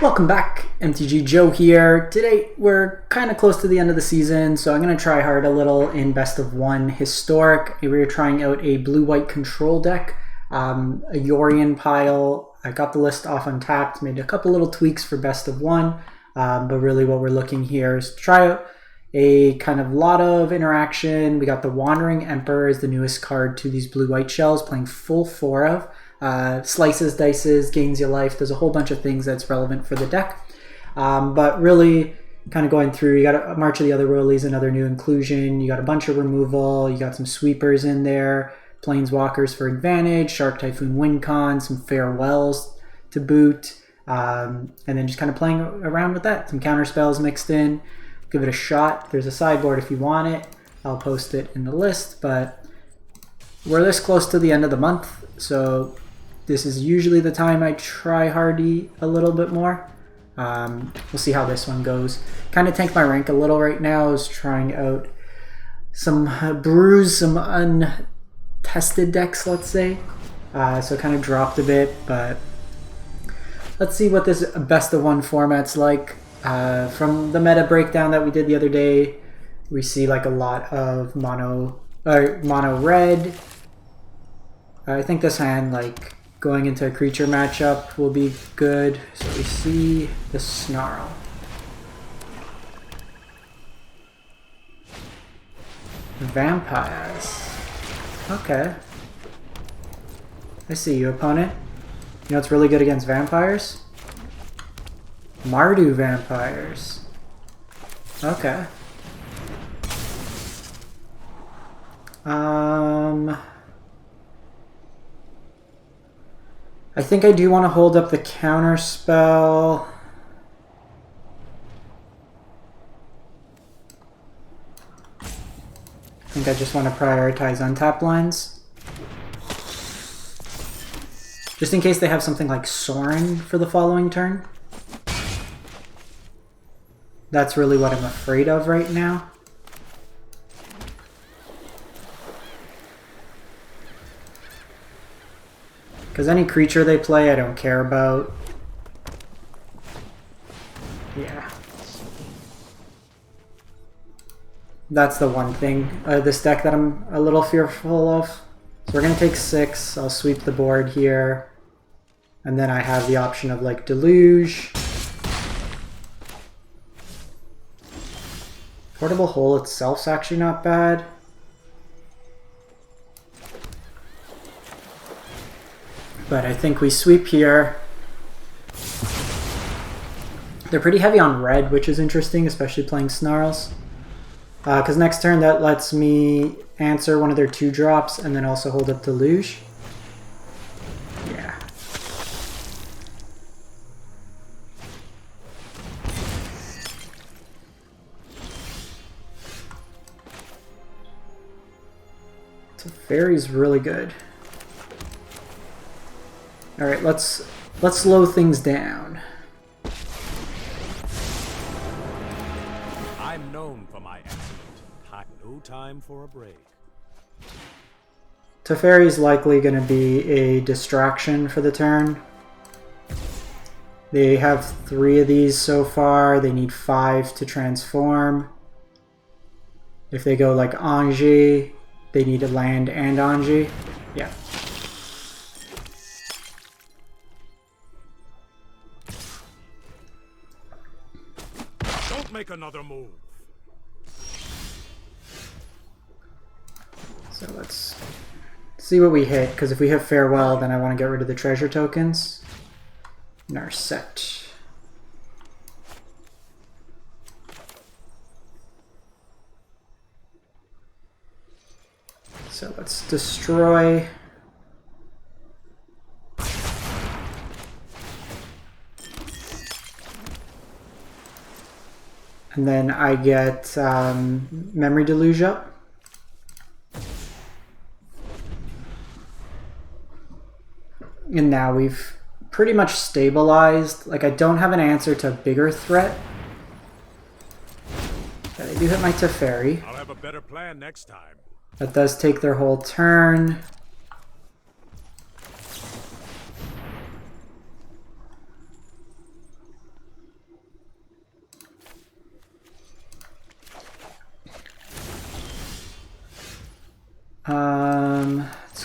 Welcome back, MTG Joe here. Today we're kind of close to the end of the season, so I'm going to try hard a little in best of one historic. We're trying out a blue-white control deck, a Yorion pile. I got the list off Untapped, made a couple little tweaks for best of one, but really what we're looking here is to try out a kind of lot of interaction. We got the Wandering Emperor as the newest card to these blue-white shells, playing full 4 of. Slices, dices, gains you life. There's a whole bunch of things that's relevant for the deck. But really kind of going through, you got a March of the Otherworldlies, another new inclusion. You got a bunch of removal. You got some sweepers in there. Planeswalkers for advantage. Shark Typhoon Wincon. Some farewells to boot. And then just kind of playing around with that. Some counter spells mixed in. Give it a shot. There's a sideboard if you want it. I'll post it in the list. But we're this close to the end of the month. So this is usually the time I try hardy a little bit more. We'll see how this one goes. Kind of tanked my rank a little right now. I was trying out some brews, some untested decks, let's say. So kind of dropped a bit, but let's see what this best of one format's like. From the meta breakdown that we did the other day, we see like a lot of mono red. I think this hand, like, going into a creature matchup will be good. So we see the Snarl. Vampires. Okay. I see you, opponent. You know what's really good against vampires? Mardu vampires. Okay. I think I do want to hold up the counter spell. I think I just want to prioritize untap lines. Just in case they have something like Sorin for the following turn. That's really what I'm afraid of right now. Because any creature they play, I don't care about. Yeah. That's the one thing, this deck that I'm a little fearful of. So we're going to take 6. I'll sweep the board here. And then I have the option of, like, Deluge. Portable Hole itself's actually not bad. But I think we sweep here. They're pretty heavy on red, which is interesting, especially playing Snarls. Because next turn that lets me answer one of their 2-drops and then also hold up Deluge. Yeah. So Fairy's really good. All right, let's slow things down. I'm known for my excellent. No time for a break. Teferi's likely going to be a distraction for the turn. They have 3 of these so far. They need 5 to transform. If they go like Anji, they need a land and Anji. Yeah. Make another move. So let's see what we hit, because if we hit Farewell, then I want to get rid of the treasure tokens in our set. So let's destroy. And then I get Memory Deluge up. And now we've pretty much stabilized. Like, I don't have an answer to a bigger threat. But I do hit my Teferi. I'll have a better plan next time. That does take their whole turn.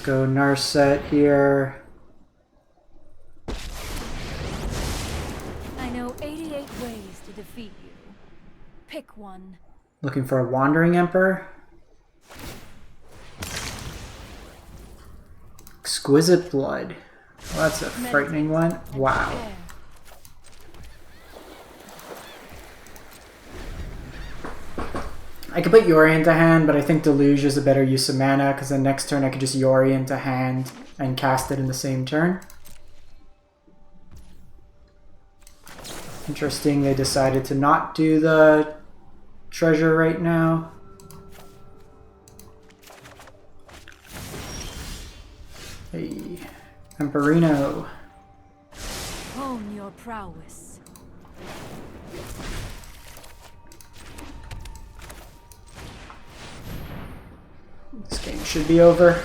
go Narset here. I know 88 ways to defeat you. Pick one. Looking for a Wandering Emperor. Exquisite Blood. Well, that's a frightening one. Wow. I could put Yori into hand, but I think Deluge is a better use of mana, because then next turn I could just Yori into hand and cast it in the same turn. Interesting, they decided to not do the treasure right now. Hey, Emperino. Hone your prowess. This game should be over.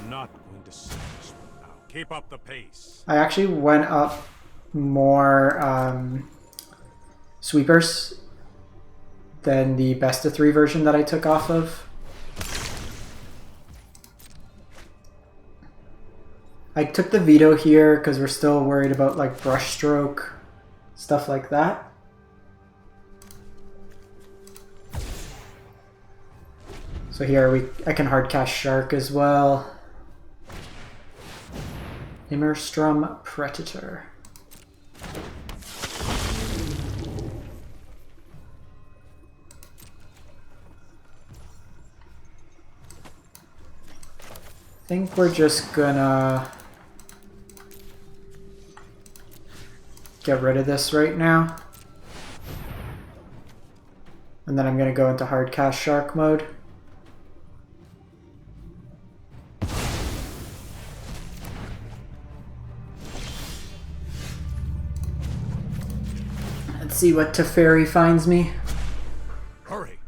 I'm not going to see this one now. Keep up the pace. I actually went up more sweepers than the best of 3 version that I took off of. I took the veto here because we're still worried about like brushstroke, stuff like that. So here I can hard cast Shark as well. Immerstrom Predator. I think we're just gonna get rid of this right now. And then I'm gonna go into hard cast Shark mode. Let's see what Teferi finds me. Hurry.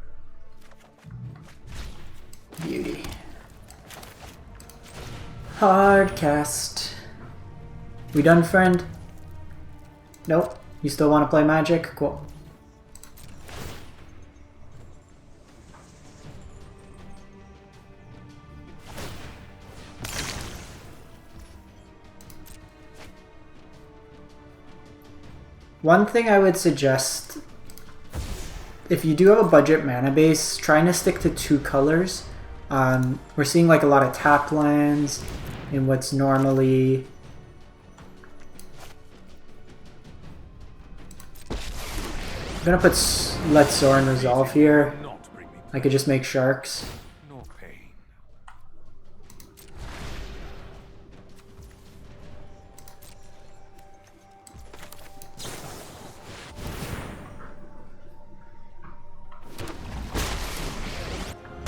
Beauty. Hard cast. We done, friend? Nope. You still want to play Magic? Cool. One thing I would suggest, if you do have a budget mana base, trying to stick to 2 colors. We're seeing like a lot of tap lands in what's normally... I'm gonna put Let Sorin Resolve here. I could just make Sharks. No pain.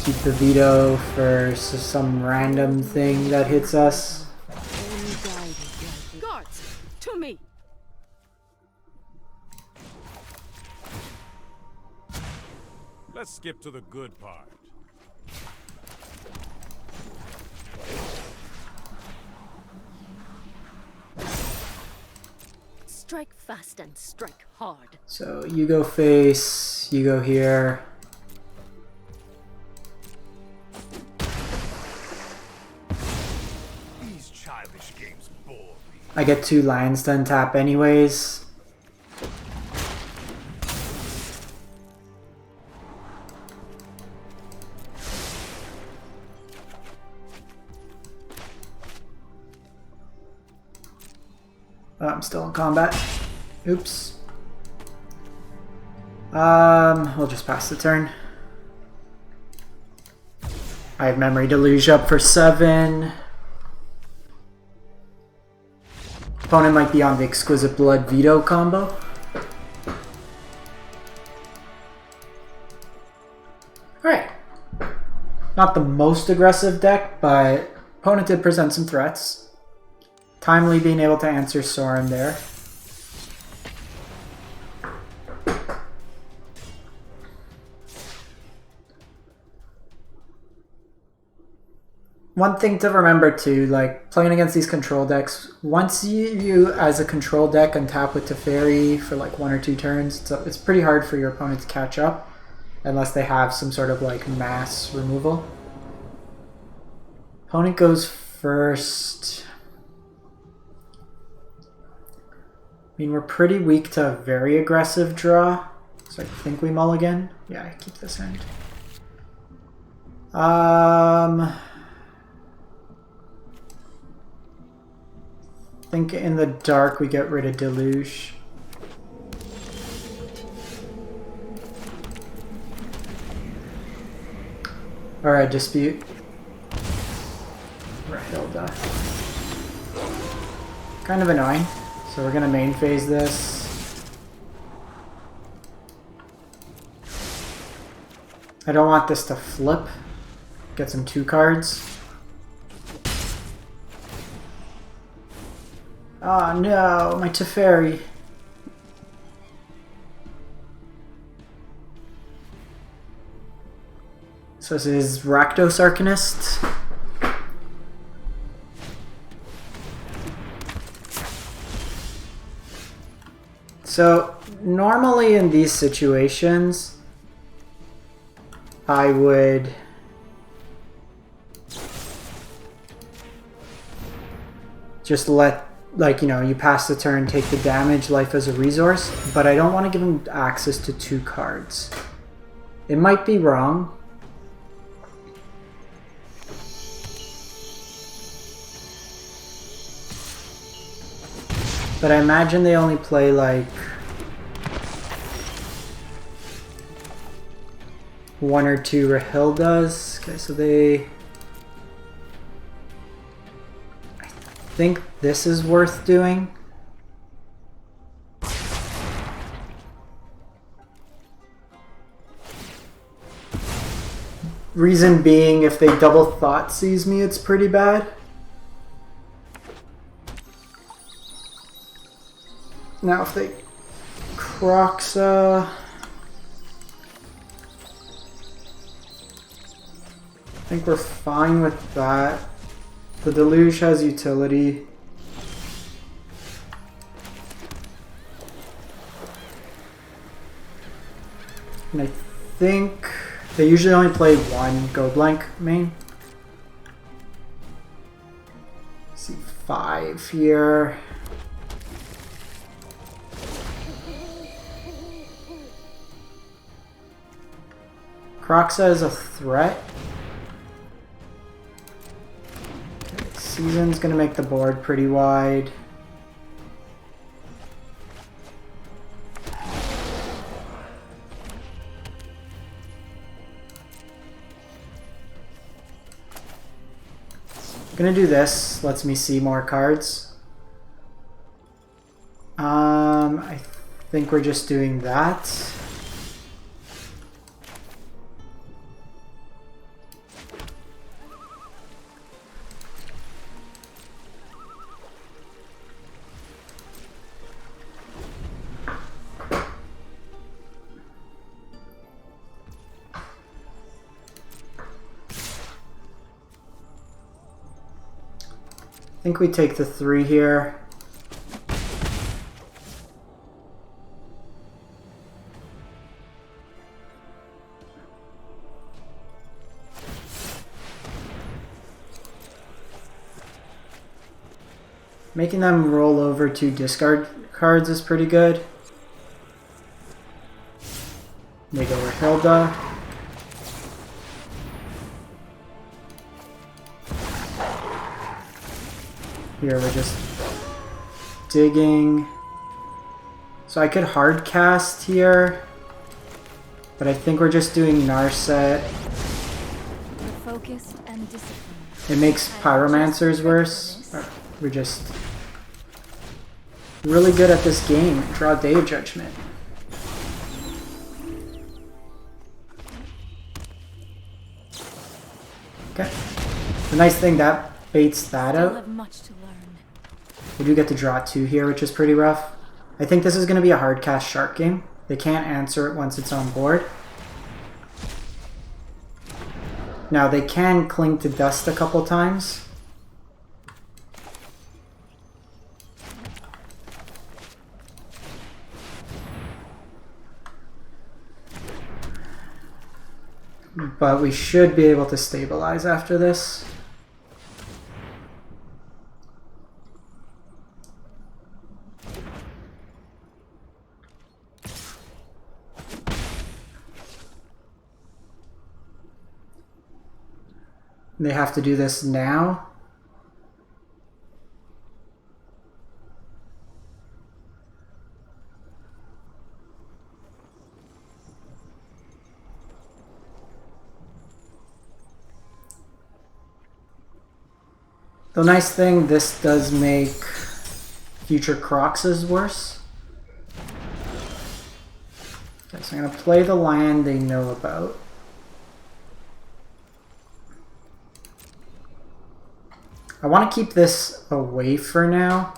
Keep the veto for some random thing that hits us. Guards, to me. Let's skip to the good part. Strike fast and strike hard. So you go face, you go here. These childish games bore me. I get 2 lands to untap anyways. Oh, I'm still in combat. Oops. We'll just pass the turn. I have Memory Deluge up for 7. Opponent might be on the Exquisite Blood Veto combo. Alright. Not the most aggressive deck, but opponent did present some threats. Timely being able to answer Sorin there. One thing to remember too, like playing against these control decks, once you as a control deck untap with Teferi for like 1 or 2 turns, it's pretty hard for your opponent to catch up unless they have some sort of like mass removal. Opponent goes first. I mean, we're pretty weak to a very aggressive draw, so I think we mulligan. Yeah, I keep this hand. I think in the dark we get rid of Deluge. Alright, Dispute. Rahilda. Kind of annoying. So we're gonna main phase this. I don't want this to flip. Get some 2 cards. Oh no, my Teferi. So this is Rakdos Arcanist. So normally in these situations, I would just let, like, you know, you pass the turn, take the damage, life as a resource, but I don't want to give him access to 2 cards. It might be wrong. But I imagine they only play like 1 or 2 Rahildas. Okay, so they... I think this is worth doing. Reason being, if they double Thoughtseize me, it's pretty bad. Now if they Croxa, I think we're fine with that. The Deluge has utility. And I think they usually only play 1 Go Blank main. C5 here. Croxa is a threat. Okay, Season's gonna make the board pretty wide. I'm gonna do this, lets me see more cards. I think we're just doing that. I think we take the 3 here. Making them roll over 2 discard cards is pretty good. They go with Hilda. Here we're just digging. So I could hard cast here, but I think we're just doing Narset. Focused and disciplined. It makes Pyromancers worse. We're just really good at this game. Draw Day of Judgment. Okay. The nice thing, that baits that Still out. have much to learn. We do get to draw 2 here, which is pretty rough. I think this is going to be a hard cast Shark game. They can't answer it once it's on board. Now they can cling to dust a couple times. But we should be able to stabilize after this. They have to do this now. The nice thing, this does make future Croxes worse. Okay, so I'm going to play the land they know about. I want to keep this away for now.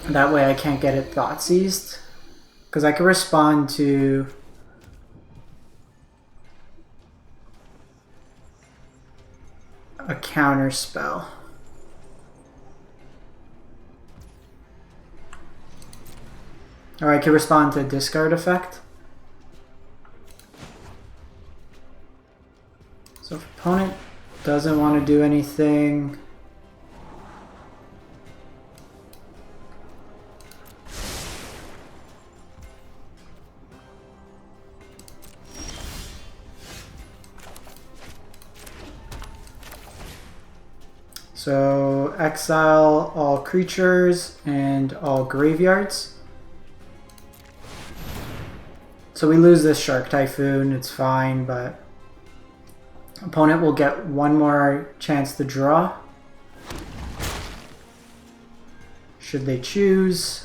That way I can't get it thought seized. Because I can respond to a counter spell. Or I can respond to a discard effect. So if opponent doesn't want to do anything, so exile all creatures and all graveyards. So we lose this Shark Typhoon, it's fine, but opponent will get one more chance to draw, should they choose.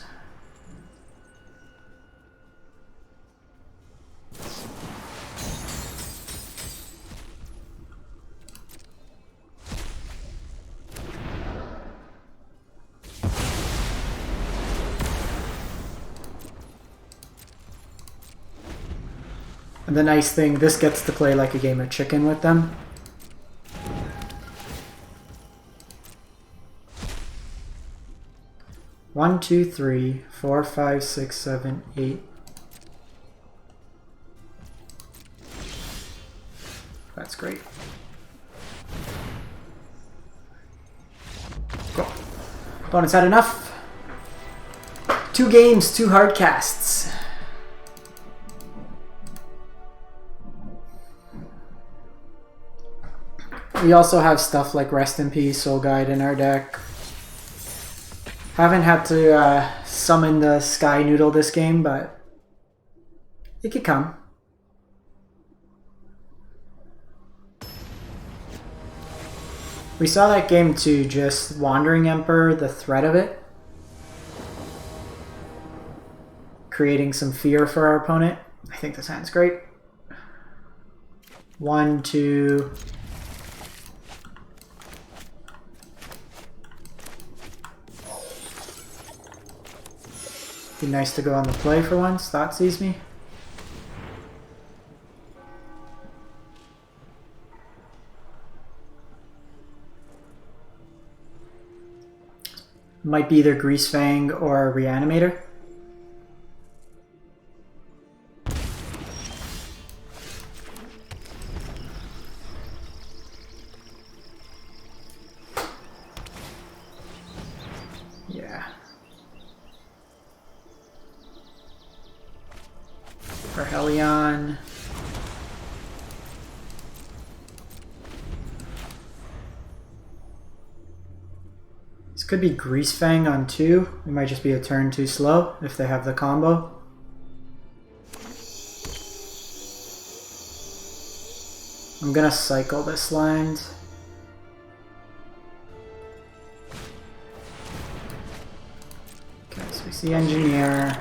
And the nice thing, this gets to play like a game of chicken with them. One, two, three, four, five, six, seven, eight. That's great. Cool. Opponent's had enough. 2 games, 2 hard casts. We also have stuff like Rest in Peace, Soul Guide in our deck. Haven't had to summon the Sky Noodle this game, but it could come. We saw that game too, just Wandering Emperor, the threat of it. Creating some fear for our opponent. I think this hand's great. 1, 2... Be nice to go on the play for once. Thought sees me. Might be either Greasefang or Reanimator. Yeah. For Helion. This could be Greasefang on 2. It might just be a turn too slow if they have the combo. I'm gonna cycle this land. Okay, so we see Engineer.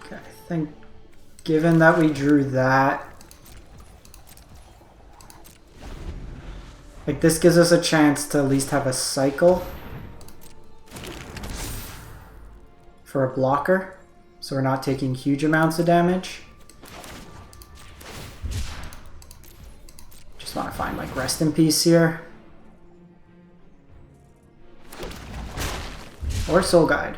I think given that we drew that, like this gives us a chance to at least have a cycle for a blocker, so we're not taking huge amounts of damage. Just want to find like Rest in Peace here. Or Soul Guide.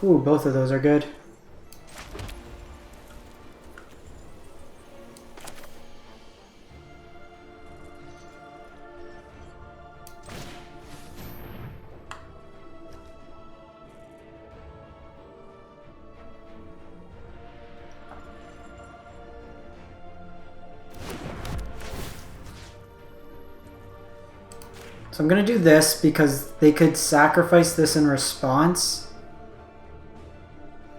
Ooh, both of those are good. So I'm going to do this because they could sacrifice this in response.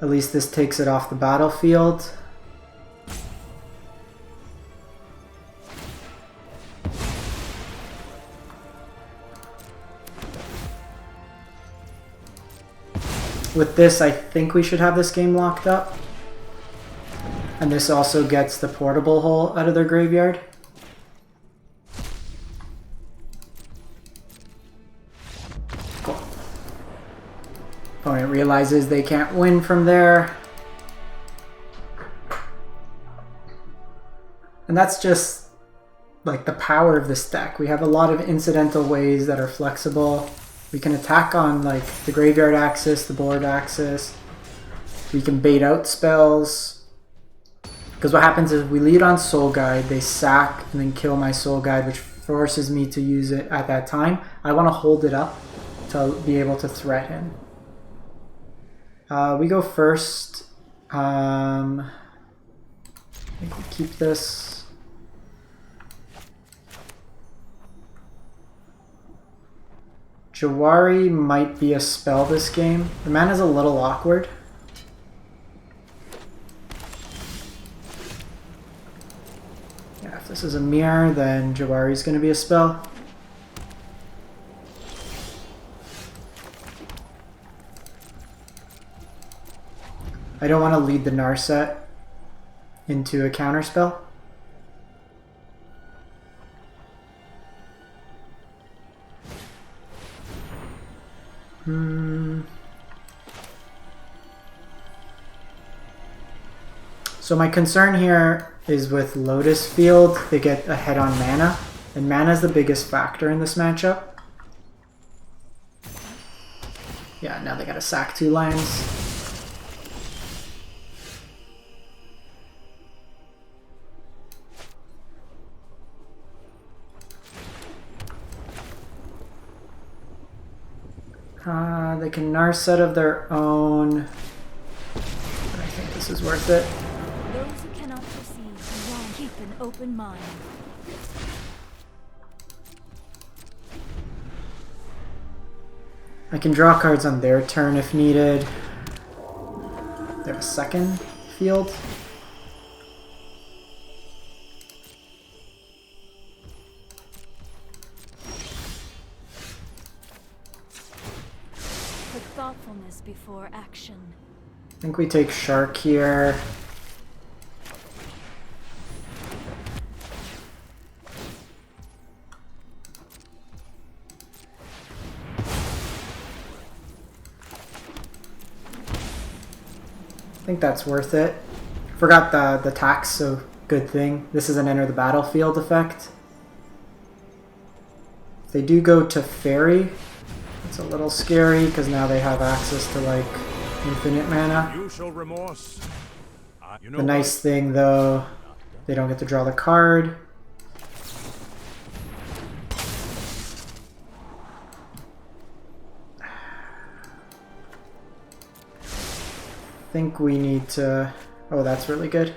At least this takes it off the battlefield. With this, I think we should have this game locked up. And this also gets the portable hole out of their graveyard. Cool. Opponent realizes they can't win from there. And that's just like the power of this deck. We have a lot of incidental ways that are flexible. We can attack on like the graveyard axis, the board axis. We can bait out spells. Because what happens is we lead on Soul Guide, they sack and then kill my Soul Guide, which forces me to use it at that time. I want to hold it up to be able to threat him. We go first. I think we keep this. Jawari might be a spell this game. The mana's a little awkward. Yeah, if this is a mirror, then Jawari's going to be a spell. I don't want to lead the Narset into a counterspell. So my concern here is with Lotus Field, they get ahead on mana, and mana is the biggest factor in this matchup. Yeah, now they gotta sack 2 lands. They can Narset of their own, but I think this is worth it. Those who cannot perceive wrong keep an open mind. I can draw cards on their turn if needed. They have a second field. Put thoughtfulness before action. I think we take Shark here. I think that's worth it. Forgot the tax, so good thing. This is an enter the battlefield effect. If they do go to Fairy, it's a little scary because now they have access to like infinite mana. You shall remorse. You know The nice thing though, they don't get to draw the card. I think we need to... Oh, that's really good.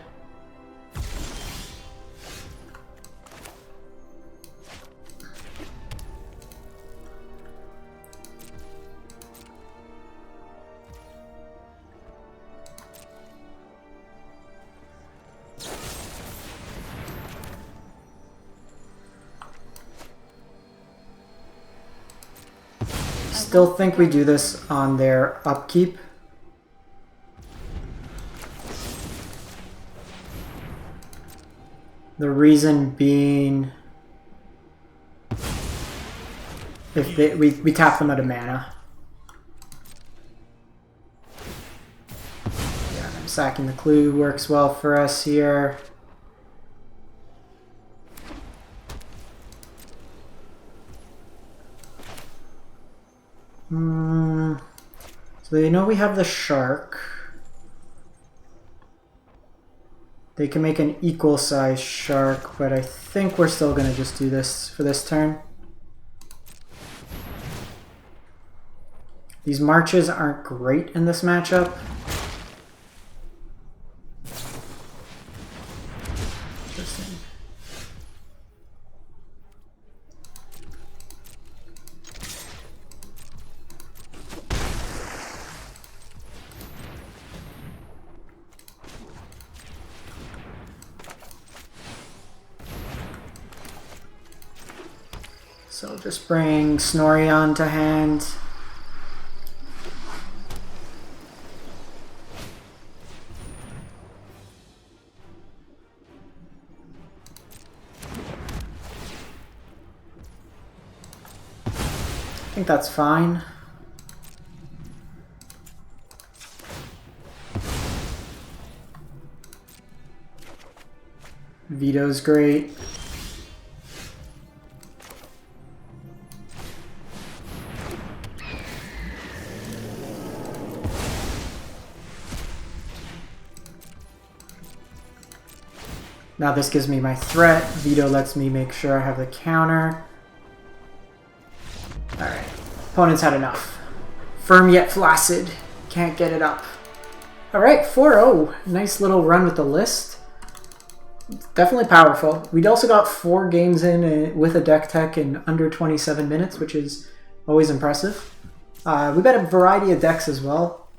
Still think we do this on their upkeep. The reason being, if they, we tap them out of mana. Yeah, I'm sacking the clue works well for us here. So they know we have the shark. They can make an equal size shark, but I think we're still going to just do this for this turn. These marches aren't great in this matchup. Interesting. So just bring Snorion to hand. I think that's fine. Veto's great. Now this gives me my threat. Veto lets me make sure I have the counter. Alright. Opponent's had enough. Firm yet flaccid. Can't get it up. Alright, 4-0. Nice little run with the list. Definitely powerful. We'd also got 4 games in with a deck tech in under 27 minutes, which is always impressive. We bet a variety of decks as well.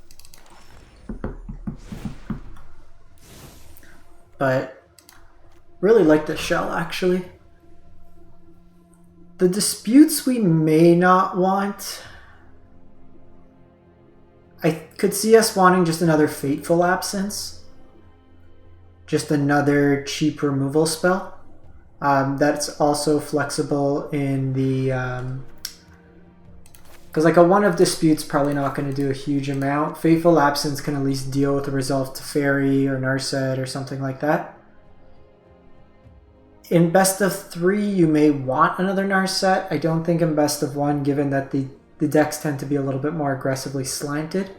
But really like the shell, actually. The disputes we may not want. I could see us wanting just another Fateful Absence. Just another cheap removal spell. That's also flexible in the... Because like a One of Dispute's probably not going to do a huge amount. Fateful Absence can at least deal with a Resolve to Fairy or Narset or something like that. In best of 3, you may want another Narset. I don't think in best of 1, given that the decks tend to be a little bit more aggressively slanted.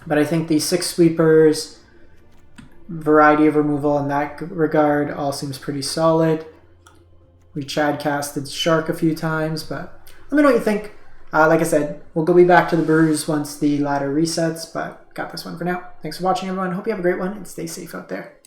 But I think the 6 sweepers, variety of removal in that regard, all seems pretty solid. We Chad casted Shark a few times, but let me know what you think. Like I said, we'll be back to the brews once the ladder resets, but got this one for now. Thanks for watching, everyone. Hope you have a great one, and stay safe out there.